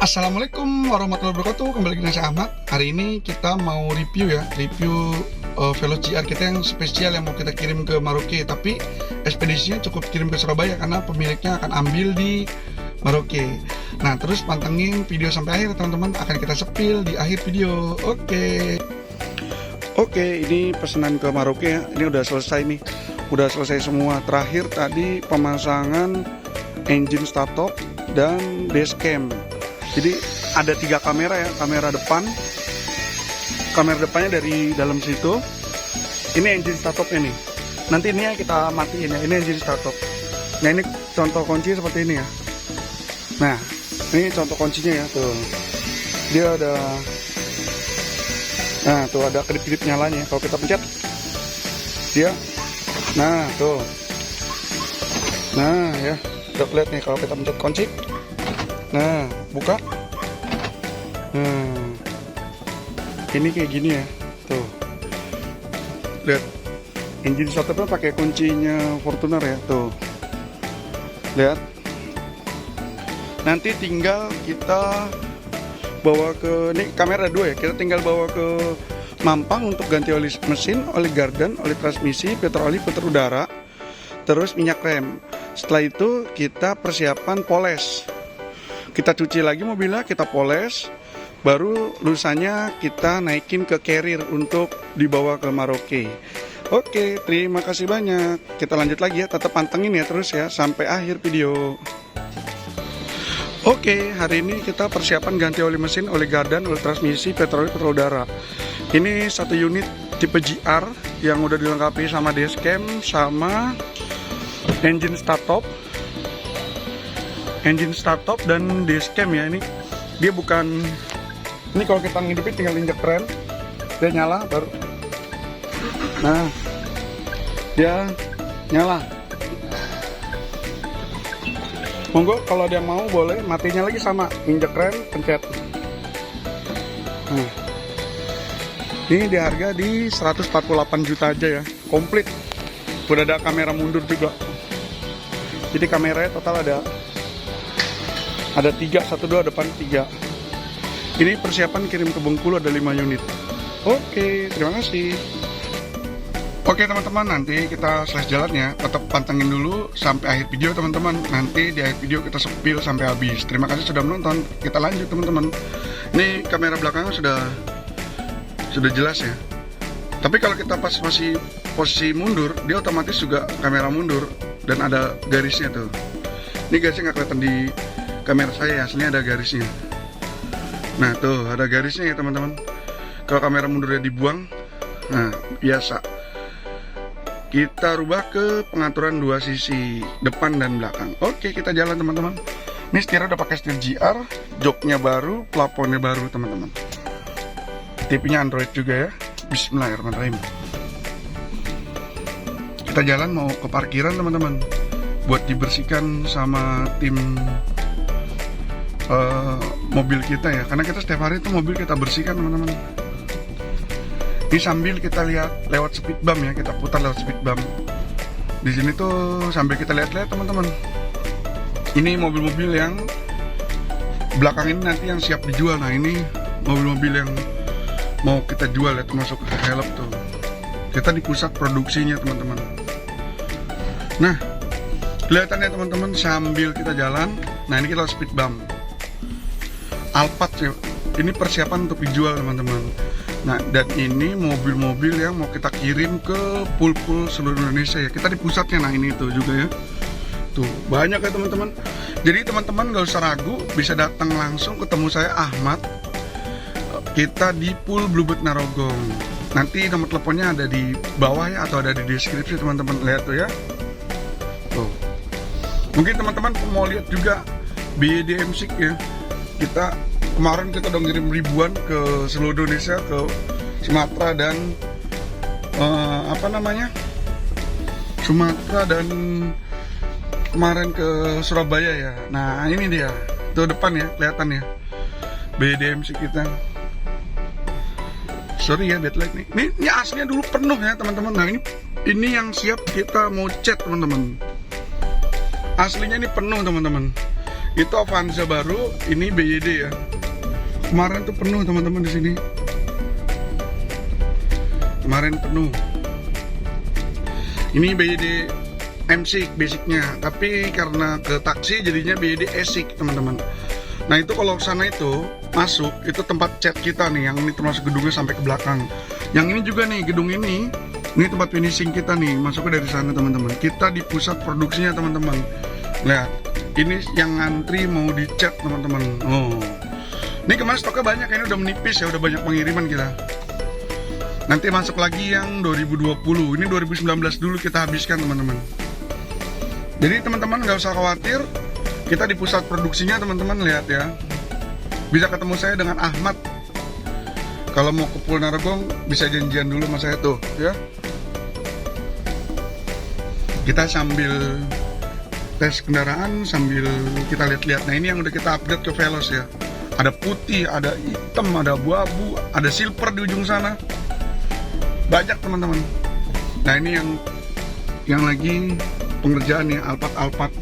Assalamualaikum warahmatullahi wabarakatuh. Kembali lagi dengan saya Ahmad. Hari ini kita mau review Veloz GR kita yang spesial yang mau kita kirim ke Merauke. Tapi ekspedisinya cukup kirim ke Surabaya karena pemiliknya akan ambil di Merauke. Nah, terus pantengin video sampai akhir teman-teman, akan kita sepil di akhir video. Oke, ini pesanan ke Merauke ya. Ini udah selesai nih. Udah selesai semua. Terakhir tadi pemasangan engine startup dan dashcam. Jadi ada 3 kamera ya, kamera depannya dari dalam situ. Ini engine startupnya nih. Nanti ini ya kita matiin ya, ini engine startup. Nah, ini contoh kunci seperti ini ya. Nah, ini contoh kuncinya ya, tuh. Dia ada, nah tuh ada kedip-kedip nyalanya. Kalau kita pencet, dia, nah tuh, nah ya, udah kelihatan nih kalau kita pencet kunci. Nah, buka. Nah, ini kayak gini ya, tuh. Lihat, engine starternya pakai kuncinya Fortuner ya, tuh. Lihat. Nanti tinggal kita bawa ke, ini kamera 2 ya. Kita tinggal bawa ke Mampang untuk ganti oli mesin, oli gardan, oli transmisi, filter oli, filter udara, terus minyak rem. Setelah itu kita persiapan poles. Kita cuci lagi mobilnya, kita poles, baru lusanya kita naikin ke carrier untuk dibawa ke Merauke. Oke, terima kasih banyak. Kita lanjut lagi ya, tetap pantengin ya terus ya sampai akhir video. Oke, hari ini kita persiapan ganti oli mesin, oli gardan, oli transmisi, filter oli, filter udara. Ini satu unit tipe GR yang udah dilengkapi sama dashcam sama engine startup dan dashcam ya. Ini dia bukan, ini kalau kita ngidupin tinggal injek rem, dia nyala baru. Nah, dia nyala. Monggo kalau ada yang mau boleh matinya lagi sama injek rem, pencet. Nah, ini di harga di 148 juta aja ya, komplit. Udah ada kamera mundur juga. Jadi kameranya total ada 3, 1, 2, depan 3. Ini persiapan kirim ke Bengkulu ada 5 unit. Oke, terima kasih. Oke teman-teman, nanti kita slash jalannya. Tetap pantengin dulu sampai akhir video teman-teman. Nanti di akhir video kita sepil sampai habis. Terima kasih sudah menonton. Kita lanjut teman-teman. Ini kamera belakangnya sudah jelas ya. Tapi kalau kita pas masih posisi mundur, dia otomatis juga kamera mundur dan ada garisnya tuh. Ini garisnya nggak kelihatan di kamera saya, aslinya ada garisnya. Nah tuh ada garisnya ya teman-teman. Kalau kamera mundurnya dibuang, nah biasa. Kita rubah ke pengaturan 2 sisi, depan dan belakang. Oke, kita jalan teman-teman. Ini setirnya udah pakai setir GR, joknya baru, plafonnya baru teman-teman. TV-nya Android juga ya. Bismillahirrahmanirrahim. Kita jalan mau ke parkiran teman-teman, buat dibersihkan sama tim mobil kita ya, karena kita setiap hari itu mobil kita bersihkan teman-teman. Ini sambil kita lihat lewat speed bump ya, kita putar lewat speed bump. Di sini tuh sambil kita lihat-lihat teman-teman. Ini mobil-mobil yang belakang ini nanti yang siap dijual. Nah ini mobil-mobil yang mau kita jual ya, termasuk helm tuh. Kita di pusat produksinya teman-teman. Nah, kelihatannya teman-teman sambil kita jalan. Nah ini kita speed bump. Alphard ya, ini persiapan untuk dijual teman-teman. Nah, dan ini mobil-mobil yang mau kita kirim ke pool-pool seluruh Indonesia ya. Kita di pusatnya, nah ini tuh juga ya. Tuh, banyak ya teman-teman. Jadi teman-teman gak usah ragu, bisa datang langsung ketemu saya Ahmad. Kita di pool Bluebird Narogong. Nanti nomor teleponnya ada di bawah ya, atau ada di deskripsi teman-teman. Lihat tuh ya. Tuh. Mungkin teman-teman mau lihat juga BDM6 ya. Kemarin kita udah ngirim ribuan ke seluruh Indonesia, ke Sumatera dan Sumatera dan kemarin ke Surabaya ya. Nah ini dia, tuh depan ya, kelihatan ya BDMC kita. Sorry ya deadlight nih. Ini aslinya dulu penuh ya teman-teman. Nah ini yang siap kita mau cat teman-teman. Aslinya ini penuh teman-teman. Itu Avanza baru, ini BYD ya. Kemarin tuh penuh teman-teman di sini. Kemarin penuh. Ini BYD M6 basicnya, tapi karena ke taksi jadinya BYD E6 teman-teman. Nah itu kalau ke sana itu masuk, itu tempat chat kita nih, yang ini termasuk gedungnya sampai ke belakang. Yang ini juga nih, gedung ini tempat finishing kita nih, masuknya dari sana teman-teman. Kita di pusat produksinya teman-teman. Lihat, ini yang ngantri mau dicat teman-teman. Oh, ini kemarin stoknya banyak, ini udah menipis ya, udah banyak pengiriman kita. Nanti masuk lagi yang 2020, ini 2019 dulu kita habiskan teman-teman. Jadi teman-teman nggak usah khawatir, kita di pusat produksinya teman-teman. Lihat ya, bisa ketemu saya dengan Ahmad. Kalau mau ke Ponorogo bisa janjian dulu sama saya tuh ya. Kita sambil tes kendaraan, sambil kita lihat-lihat. Nah ini yang udah kita update ke Veloz ya. Ada putih, ada hitam, ada abu-abu, ada silver di ujung sana. Banyak teman-teman. Nah ini yang lagi pengerjaan ya, Alphard.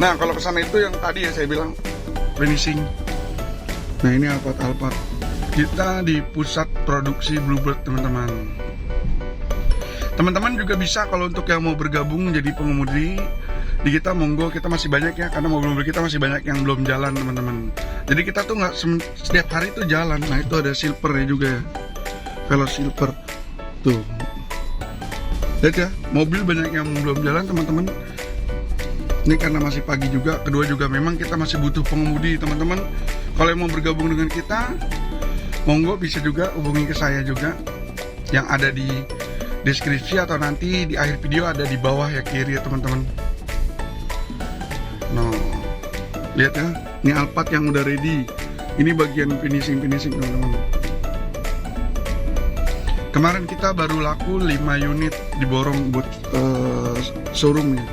Nah kalau kesana itu yang tadi ya saya bilang finishing. Nah ini Alphard. Kita di pusat produksi Bluebird teman-teman. Teman-teman juga bisa kalau untuk yang mau bergabung jadi pengemudi di kita, monggo, kita masih banyak ya, karena mobil-mobil kita masih banyak yang belum jalan teman-teman. Jadi kita tuh nggak setiap hari itu jalan. Nah itu ada silver ya juga ya, Veloz silver tuh. Lihat ya, mobil banyak yang belum jalan teman-teman. Ini karena masih pagi juga, kedua juga memang kita masih butuh pengemudi teman-teman. Kalau yang mau bergabung dengan kita, monggo bisa juga hubungi ke saya juga, yang ada di deskripsi atau nanti di akhir video ada di bawah ya kiri ya teman-teman. Nah, lihat ya, ini Alphard yang udah ready. Ini bagian finishing teman-teman. Kemarin kita baru laku 5 unit diborong buat showroom ya.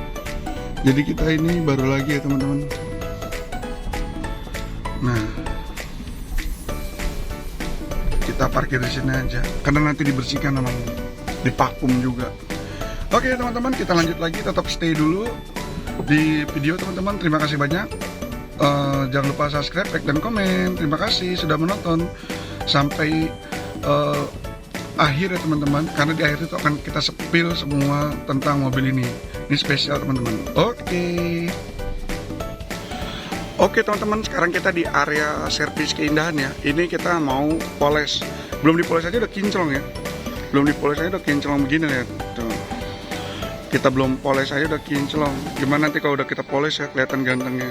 Jadi kita ini baru lagi ya teman-teman. Nah, kita parkir di sini aja, karena nanti dibersihkan sama dipakum juga. Oke teman-teman, kita lanjut lagi, tetap stay dulu di video teman-teman. Terima kasih banyak. Jangan lupa subscribe, like, dan komen. Terima kasih sudah menonton sampai akhir ya teman-teman, karena di akhir itu akan kita spill semua tentang mobil ini. Ini spesial teman-teman. Oke teman-teman, sekarang kita di area servis keindahan ya. Ini kita mau poles. Belum dipoles aja udah kinclong ya. Belum dipoles aja udah kinclong begini ya. Tuh. Kita belum poles aja udah kinclong. Gimana nanti kalau udah kita poles ya, kelihatan gantengnya.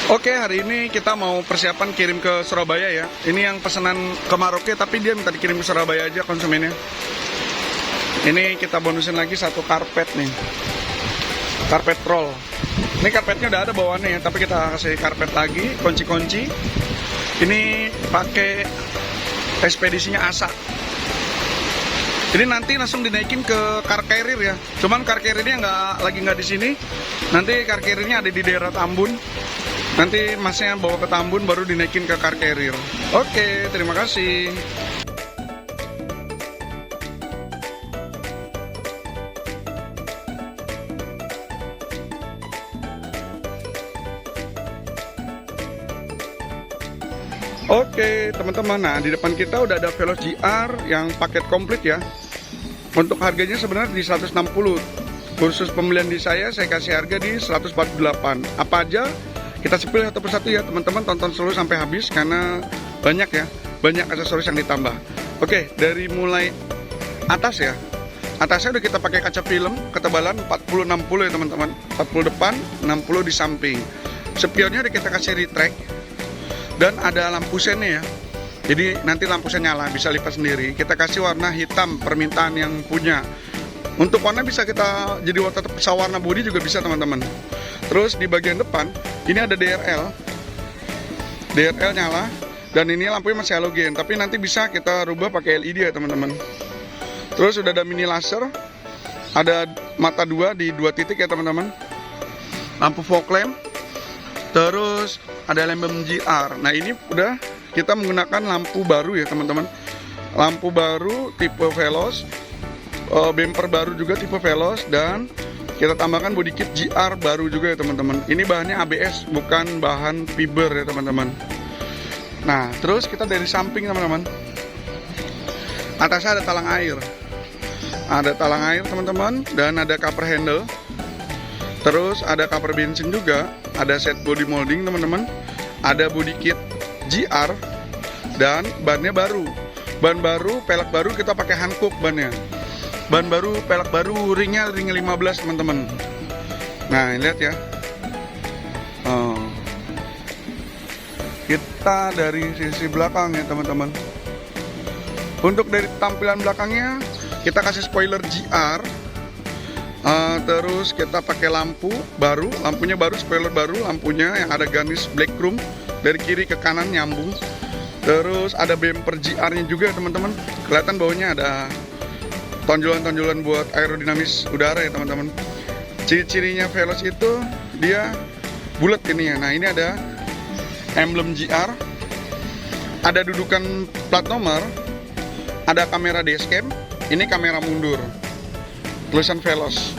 Oke, hari ini kita mau persiapan kirim ke Surabaya ya. Ini yang pesanan ke Maroke, tapi dia minta dikirim ke Surabaya aja konsumennya. Ini kita bonusin lagi satu karpet nih, karpet roll. Ini karpetnya udah ada bawaannya ya, tapi kita kasih karpet lagi, kunci-kunci. Ini pakai ekspedisinya ASA. Jadi nanti langsung dinaikin ke car carrier ya. Cuman car carriernya lagi nggak di sini. Nanti car carriernya ada di daerah Tambun. Nanti masnya bawa ke Tambun baru dinaikin ke car carrier. Oke, terima kasih. Oke teman-teman, nah di depan kita udah ada Veloz GR yang paket komplit ya. Untuk harganya sebenarnya di 160. Khusus pembelian di saya kasih harga di 148. Apa aja kita spill satu persatu ya teman-teman, tonton selalu sampai habis karena banyak ya, banyak aksesoris yang ditambah. Oke, dari mulai atas ya. Atasnya udah kita pakai kaca film ketebalan 40-60 ya teman-teman. 40 depan, 60 di samping. Spionnya udah kita kasih retract. Dan ada lampu sennya ya. Jadi nanti lampu sen nyala, bisa lipat sendiri. Kita kasih warna hitam permintaan yang punya. Untuk warna bisa kita jadi tetap warna bodi juga bisa teman-teman. Terus di bagian depan ini ada DRL. DRL nyala dan ini lampunya masih halogen, tapi nanti bisa kita rubah pakai LED ya teman-teman. Terus sudah ada mini laser. Ada mata dua di 2 titik ya teman-teman. Lampu fog lamp. Terus ada lem GR. Nah ini udah kita menggunakan lampu baru ya teman-teman. Lampu baru tipe Veloz, bumper baru juga tipe Veloz, dan Kita tambahkan body kit GR baru juga ya teman-teman. Ini bahannya ABS, bukan bahan fiber ya teman-teman. Nah, terus kita dari samping teman-teman. Atasnya ada talang air. Ada talang air teman-teman, dan ada cover handle. Terus ada cover bensin juga, ada set body molding teman-teman. Ada body kit GR dan bannya baru. Ban baru, pelek baru, kita pakai Hankook bannya. Ban baru, pelek baru, ringnya 15 teman-teman. Nah, lihat ya. Kita dari sisi belakang ya teman-teman. Untuk dari tampilan belakangnya, kita kasih spoiler GR. Terus kita pakai lampu baru, lampunya baru, spoiler baru, lampunya yang ada garis black chrome dari kiri ke kanan nyambung. Terus ada bumper GR-nya juga teman-teman. Kelihatan bawahnya ada tonjolan-tonjolan buat aerodinamis udara ya teman-teman. Ciri-cirinya Veloz itu dia bulat ini ya. Nah, ini ada emblem GR, ada dudukan plat nomor, ada kamera dashcam, ini kamera mundur, tulisan Veloz.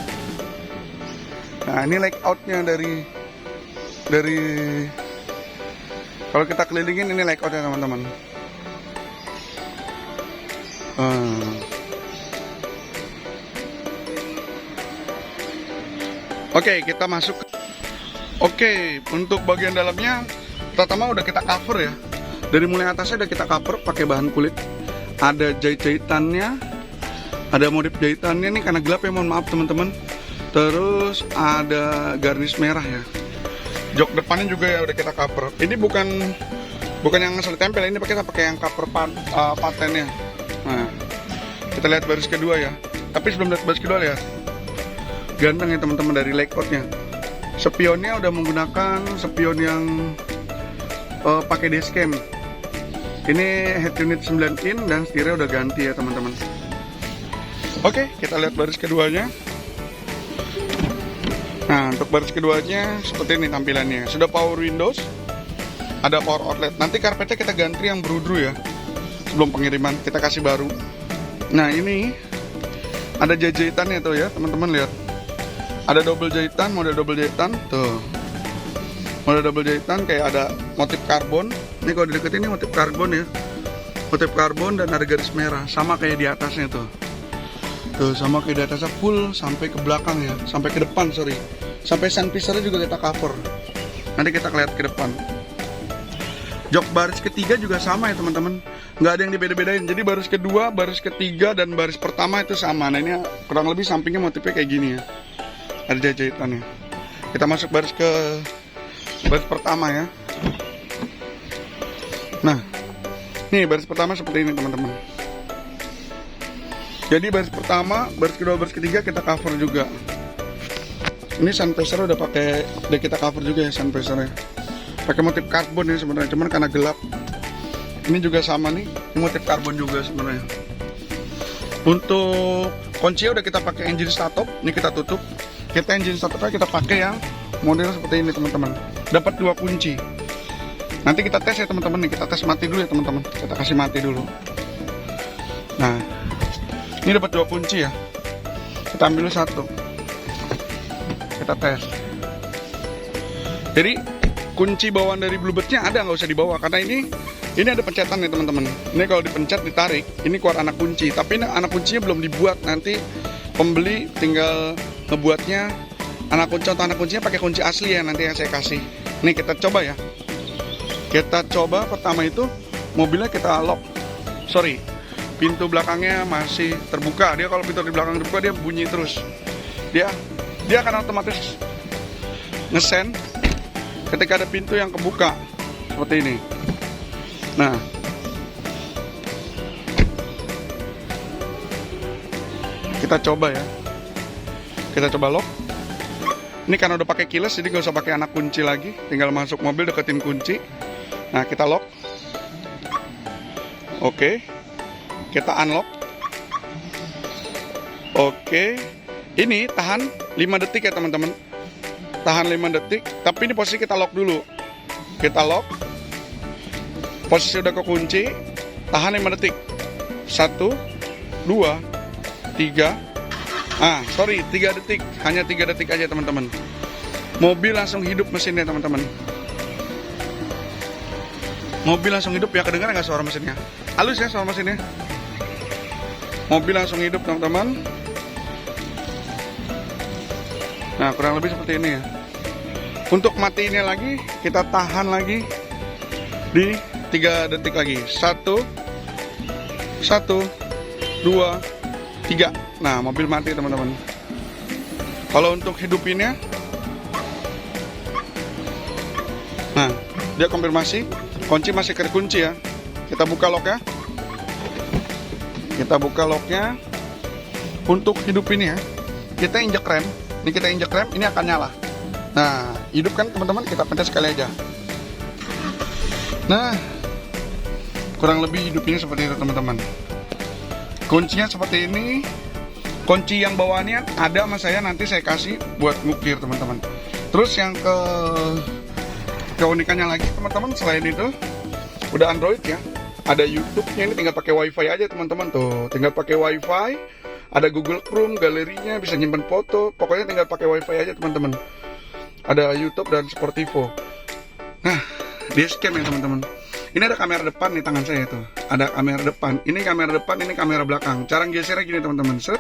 Nah, ini layoutnya dari kalau kita kelilingin, ini layoutnya teman-teman. Oke, kita masuk. Oke, untuk bagian dalamnya pertama udah kita cover ya. Dari mulai atasnya udah kita cover pakai bahan kulit. Ada jahit-jahitannya, ada modif jahitannya nih karena gelap ya, mohon maaf teman-teman. Terus ada garnish merah ya. Jok depannya juga ya udah kita cover. Ini bukan yang ngesel tempel, ini kita pakai yang cover patennya. Nah, kita lihat baris kedua ya. Tapi sebelum lihat baris kedua lihat, ganteng ya teman-teman dari layoutnya. Spionnya udah menggunakan spion yang pakai dashcam. Ini head unit 9 in dan setirnya udah ganti ya teman-teman. Oke, kita lihat baris keduanya. Nah, untuk baris keduanya seperti ini tampilannya. Sudah power windows, ada power outlet. Nanti karpetnya kita ganti yang brudru ya. Sebelum pengiriman kita kasih baru. Nah, ini ada jahitannya tuh ya teman-teman, lihat. Ada double jahitan, model double jahitan tuh. Model double jahitan kayak ada motif karbon. Ini kalau dideketin ini motif karbon ya. Motif karbon dan ada garis merah, sama kayak di atasnya tuh. Tuh, sama kayak di atasnya full sampai ke belakang ya, sampai ke depan, sorry. Sampai sun visor juga kita cover. Nanti kita lihat ke depan. Jok baris ketiga juga sama ya teman-teman. Nggak ada yang dibeda-bedain. Jadi baris kedua, baris ketiga, dan baris pertama itu sama. Nah, ini kurang lebih sampingnya motifnya kayak gini ya. Ada jahitannya. Kita masuk baris pertama ya. Nah, nih baris pertama seperti ini teman-teman. Jadi baris pertama, baris kedua, baris ketiga kita cover juga. Ini sun visor udah kita cover juga ya sun visornya. Pakai motif karbon ya sebenarnya, cuman karena gelap. Ini juga sama nih, ini motif karbon juga sebenarnya. Untuk kuncinya udah kita pakai engine start-top, ini kita tutup. Kita engine start-topnya kita pakai yang model seperti ini teman-teman. Dapat 2 kunci. Nanti kita tes ya teman-teman nih, kita tes mati dulu ya teman-teman. Kita kasih mati dulu. Nah, ini dapat 2 kunci ya. Kita ambil 1. Kita tes. Jadi kunci bawaan dari bluebirdnya ada, nggak usah dibawa karena ini ada pencetan ya teman-teman. Ini kalau dipencet ditarik, ini keluar anak kunci. Tapi ini anak kuncinya belum dibuat. Nanti pembeli tinggal ngebuatnya anak kunci. Contoh anak kuncinya pakai kunci asli ya nanti yang saya kasih. Nih kita coba ya. Kita coba pertama itu mobilnya kita lock. Sorry, pintu belakangnya masih terbuka. Dia kalau pintu di belakang terbuka dia bunyi terus. Dia akan otomatis ngesen ketika ada pintu yang kebuka seperti ini. Nah, kita coba ya. Kita coba lock. Ini karena udah pakai keyless jadi gak usah pakai anak kunci lagi. Tinggal masuk mobil deketin kunci. Nah, kita lock. Oke. Kita unlock. Oke. Ini tahan 5 detik ya teman-teman. Tahan 5 detik. Tapi ini posisi kita lock dulu. Kita lock. Posisi udah kekunci. Tahan 5 detik. 1, 2, 3, Sorry, 3 detik, hanya 3 detik aja teman-teman. Mobil langsung hidup mesinnya teman-teman. Mobil langsung hidup ya, kedengaran nggak suara mesinnya? Halus ya suara mesinnya. Mobil langsung hidup teman-teman. Nah, kurang lebih seperti ini ya. Untuk matiinnya lagi, kita tahan lagi di 3 detik lagi. 1, 2, 3. Nah, mobil mati teman-teman. Kalau untuk hidupinnya, nah, dia konfirmasi, kunci masih terkunci ya. Kita buka locknya. Kita buka locknya. Untuk hidupinnya, kita injek rem. Ini kita injek rem, ini akan nyala. Nah, hidup kan teman-teman, kita pencet sekali aja. Nah, kurang lebih hidupnya seperti itu teman-teman. Kuncinya seperti ini. Kunci yang bawaannya ada sama saya, nanti saya kasih buat ngukir teman-teman. Terus yang keunikannya lagi teman-teman, selain itu udah Android ya, ada YouTube-nya, ini tinggal pakai WiFi aja teman-teman tuh, tinggal pakai WiFi, ada Google Chrome, galerinya bisa nyimpen foto, pokoknya tinggal pakai WiFi aja teman-teman. Ada YouTube dan Sportivo. Nah, dia scan ya teman-teman. Ini ada kamera depan nih tangan saya tuh, ada kamera depan, ini kamera depan, ini kamera belakang. Cara gesernya gini teman-teman, set.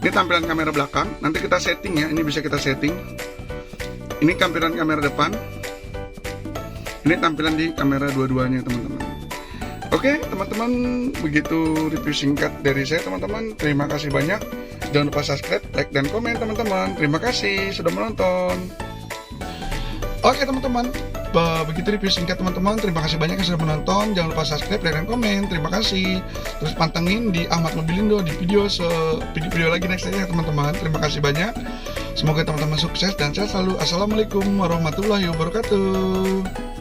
Ini tampilan kamera belakang, nanti kita setting ya, ini bisa kita setting. Ini tampilan kamera depan. Ini tampilan di kamera dua-duanya teman-teman. Oke teman-teman, begitu review singkat dari saya teman-teman. Terima kasih banyak. Jangan lupa subscribe, like, dan komen teman-teman. Terima kasih sudah menonton. Oke teman-teman, begitu review singkat teman-teman. Terima kasih banyak yang sudah menonton. Jangan lupa subscribe, like, dan komen. Terima kasih. Terus pantengin di Ahmad Mobilindo di video lagi next ya teman-teman. Terima kasih banyak. Semoga teman-teman sukses dan sehat selalu. Assalamualaikum warahmatullahi wabarakatuh.